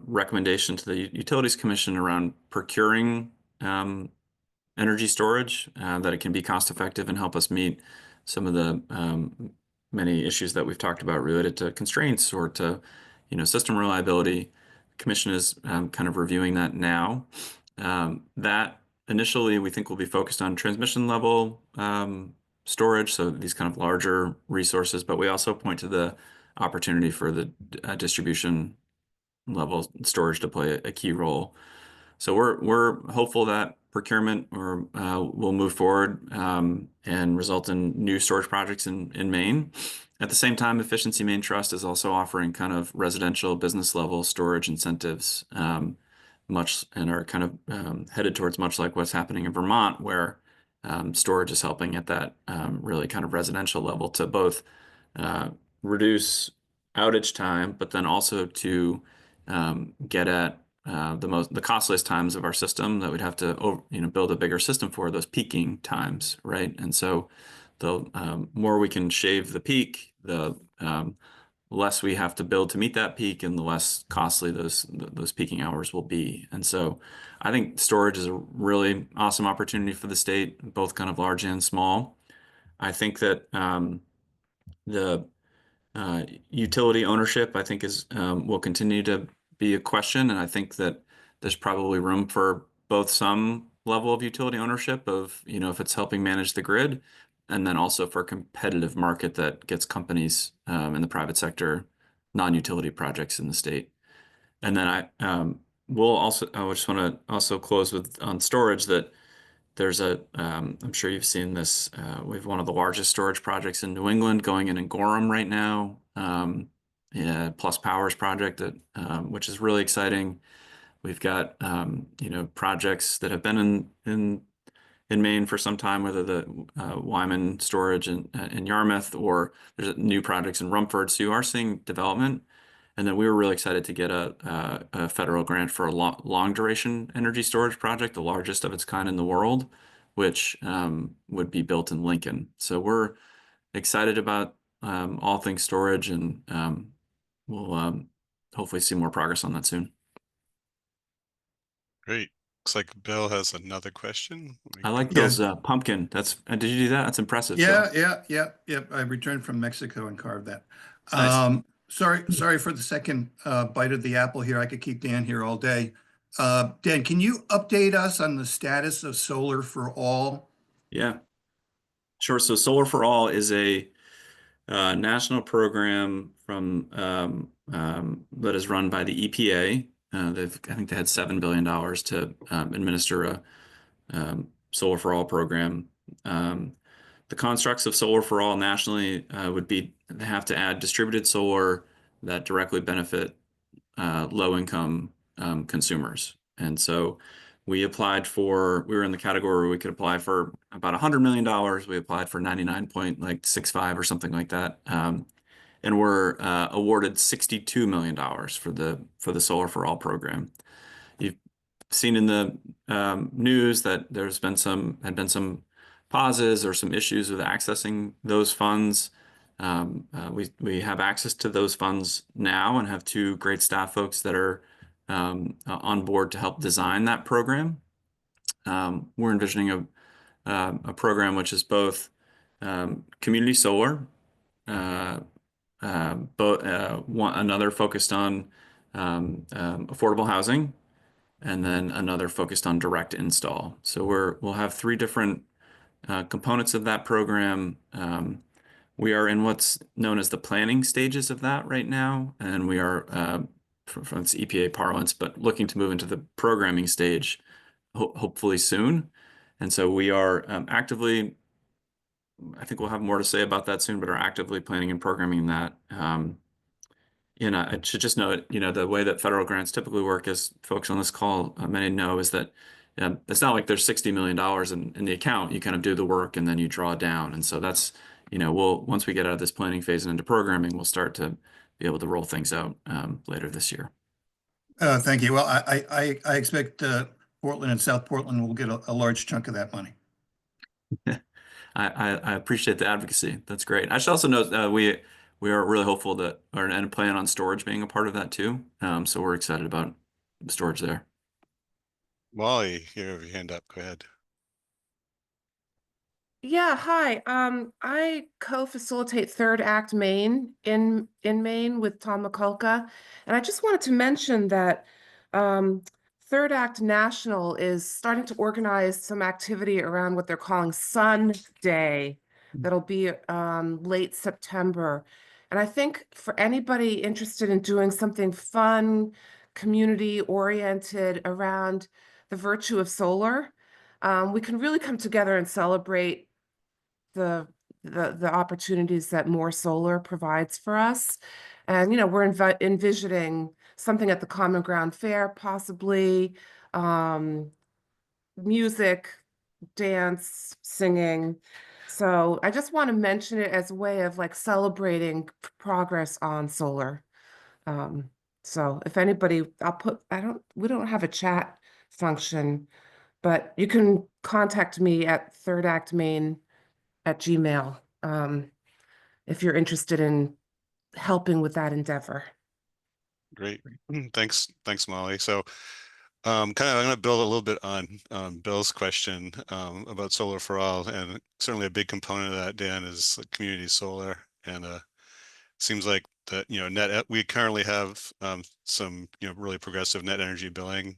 recommendation to the Utilities Commission around procuring energy storage, that it can be cost effective and help us meet some of the many issues that we've talked about related to constraints or to system reliability. The Commission is kind of reviewing that now. That initially we think will be focused on transmission level storage, so these kind of larger resources, but we also point to the opportunity for the distribution level storage to play a key role. So we're hopeful that procurement will move forward and result in new storage projects in Maine. At the same time, Efficiency Maine Trust is also offering kind of residential business level storage incentives, and are kind of headed towards much like what's happening in Vermont, where storage is helping at that really kind of residential level to both reduce outage time, but then also to get at the costliest times of our system that we'd have to build a bigger system for, those peaking times, right? And so the more we can shave the peak, the less we have to build to meet that peak, and the less costly those peaking hours will be. And so I think storage is a really awesome opportunity for the state, both kind of large and small. I think that the utility ownership, I think, is will continue to be a question, and I think that there's probably room for both some level of utility ownership of, if it's helping manage the grid, and then also for a competitive market that gets companies in the private sector, non-utility projects in the state. And then I just want to also close with on storage that there's I'm sure you've seen this. We have one of the largest storage projects in New England going in Gorham right now. Yeah, Plus Powers project which is really exciting. We've got projects that have been in Maine for some time, whether the Wyman storage in Yarmouth, or there's new projects in Rumford. So you are seeing development. And then we were really excited to get a federal grant for a long duration energy storage project, the largest of its kind in the world, which would be built in Lincoln. So we're excited about all things storage, and we'll hopefully see more progress on that soon. Great. Looks like Bill has another question. I like Yeah. Bill's pumpkin. Did you do that? That's impressive. Yeah, Bill. yeah. I returned from Mexico and carved that. Nice. Sorry for the second bite of the apple here. I could keep Dan here all day. Dan, can you update us on the status of Solar for All? Yeah, sure. So Solar for All is a national program from that is run by the EPA. I think they had $7 billion to administer a Solar for All program. The constructs of Solar for All nationally would be they have to add distributed solar that directly benefit low-income consumers. And so we were in the category where we could apply for about $100 million. We applied for 99.65 or something like that. And we're awarded $62 million for the Solar for All program. You've seen in the news that had been some pauses or some issues with accessing those funds. We have access to those funds now and have two great staff folks that are on board to help design that program. We're envisioning a program which is both community solar, another focused on affordable housing, and then another focused on direct install. So we'll have three different components of that program. We are in what's known as the planning stages of that right now, and we are from its EPA parlance, but looking to move into the programming stage hopefully soon. And so we are actively, I think we'll have more to say about that soon, but are actively planning and programming that. I should just note, the way that federal grants typically work, as folks on this call many know, is that it's not like there's $60 million in the account. You kind of do the work and then you draw down. And so that's, once we get out of this planning phase and into programming, we'll start to be able to roll things out later this year. Thank you. Well, I expect Portland and South Portland will get a large chunk of that money. I appreciate the advocacy. That's great. I should also note we are really hopeful and plan on storage being a part of that too. So we're excited about storage there. Wally, you have your hand up. Go ahead. Yeah, hi. I co-facilitate Third Act Maine in Maine with Tom McCulka, and I just wanted to mention that Third Act National is starting to organize some activity around what they're calling Sun Day. That'll be late September. And I think for anybody interested in doing something fun, community-oriented around the virtue of solar, we can really come together and celebrate the opportunities that more solar provides for us. And, we're envisioning something at the Common Ground Fair, possibly music, dance, singing. So I just want to mention it as a way of celebrating progress on solar. So if anybody, we don't have a chat function, but you can contact me at thirdactmaine@gmail.com if you're interested in helping with that endeavor. Great. Thanks, Molly. So I'm going to build a little bit on Bill's question about solar for all, and certainly a big component of that, Dan, is community solar. And seems like that, we currently have some, really progressive net energy billing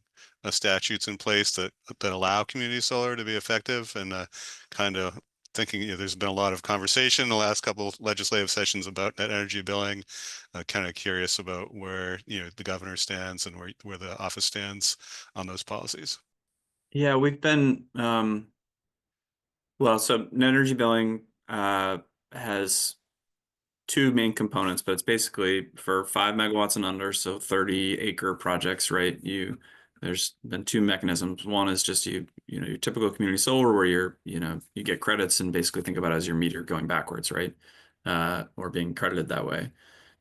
statutes in place that allow community solar to be effective, and kind of thinking, there's been a lot of conversation in the last couple of legislative sessions about net energy billing. Kind of curious about where, the governor stands and where the office stands on those policies. Yeah, we've been, well, so net energy billing has two main components, but it's basically for 5 megawatts and under, so 30-acre projects, right? There's been two mechanisms. One is just your typical community solar where you get credits and basically think about it as your meter going backwards, right? Or being credited that way.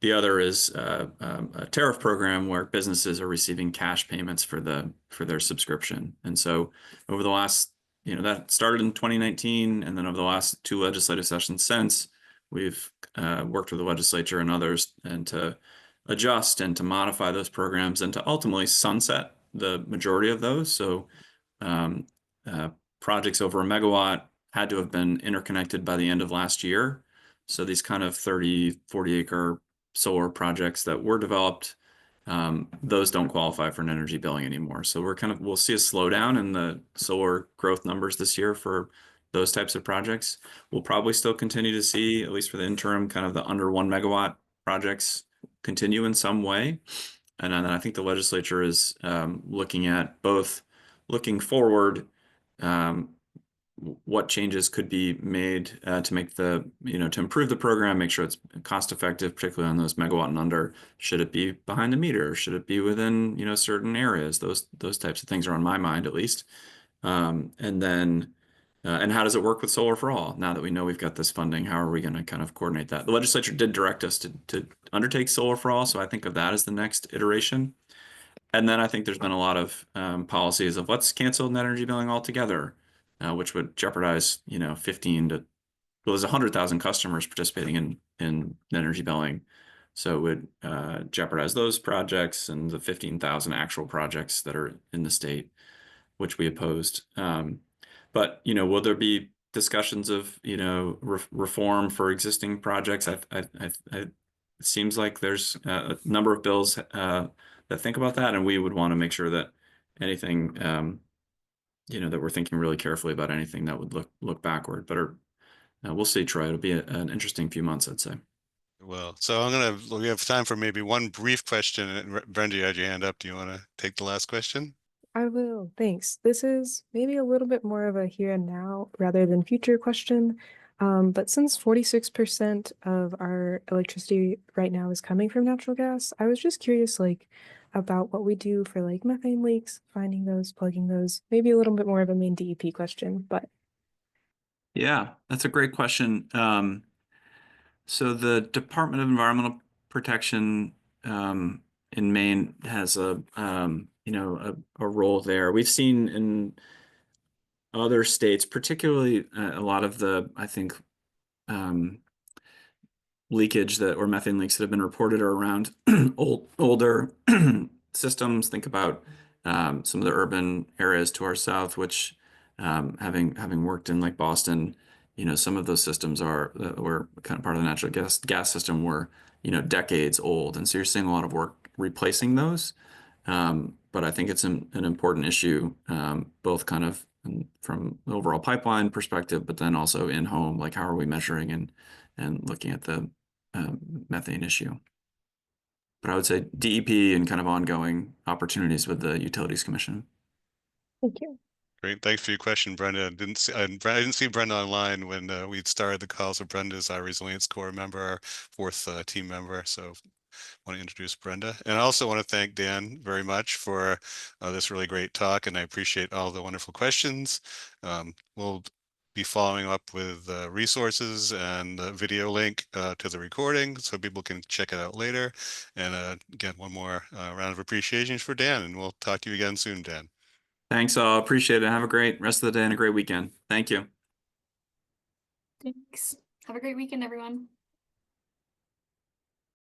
The other is a tariff program where businesses are receiving cash payments for their subscription. And so over the last, that started in 2019, and then over the last two legislative sessions since, we've worked with the legislature and others and to adjust and to modify those programs and to ultimately sunset the majority of those. So projects over a megawatt had to have been interconnected by the end of last year. So these kind of 30, 40-acre solar projects that were developed, those don't qualify for an energy billing anymore. So we'll see a slowdown in the solar growth numbers this year for those types of projects. We'll probably still continue to see, at least for the interim, kind of the under 1 megawatt projects continue in some way. And then I think the legislature is looking at both looking forward, what changes could be made to make to improve the program, make sure it's cost effective, particularly on those megawatt and under. Should it be behind the meter? Should it be within, certain areas? Those types of things are on my mind, at least. And then, and how does it work with Solar for All? Now that we know we've got this funding, how are we going to kind of coordinate that? The legislature did direct us to undertake Solar for All, so I think of that as the next iteration. And then I think there's been a lot of policies of let's cancel net energy billing altogether, which would jeopardize, 15 to, well, there's 100,000 customers participating in net energy billing. So it would jeopardize those projects and the 15,000 actual projects that are in the state, which we opposed. But, will there be discussions of, reform for existing projects? It seems like there's a number of bills that think about that, and we would want to make sure that anything, that we're thinking really carefully about anything that would look backward. But we'll see, Troy. It'll be an interesting few months, I'd say. Well, so we have time for maybe one brief question. Brenda, you had your hand up. Do you want to take the last question? I will, thanks. This is maybe a little bit more of a here and now rather than future question. But since 46% of our electricity right now is coming from natural gas, I was just curious, about what we do for methane leaks, finding those, plugging those, maybe a little bit more of a Maine DEP question, but. Yeah, that's a great question. So the Department of Environmental Protection in Maine has a role there. We've seen in other states, particularly a lot of the, I think, leakage or methane leaks that have been reported are around older systems. Think about some of the urban areas to our south, which having worked in Boston, some of those systems were kind of part of the natural gas system were decades old, and so you're seeing a lot of work replacing those. But I think it's an important issue, both kind of from the overall pipeline perspective, but then also in home, how are we measuring and looking at the methane issue. But I would say DEP and kind of ongoing opportunities with the Utilities Commission. Thank you. Great, thanks for your question, Brenda. I didn't see Brenda online when we'd started the call. So Brenda's our Resilience Corps member, our fourth team member. So want to introduce Brenda. And I also want to thank Dan very much for this really great talk, and I appreciate all the wonderful questions. We'll be following up with resources and the video link to the recording so people can check it out later. And again, one more round of appreciation for Dan, and we'll talk to you again soon, Dan. Thanks all. Appreciate it. Have a great rest of the day and a great weekend. Thank you. Thanks. Have a great weekend, everyone.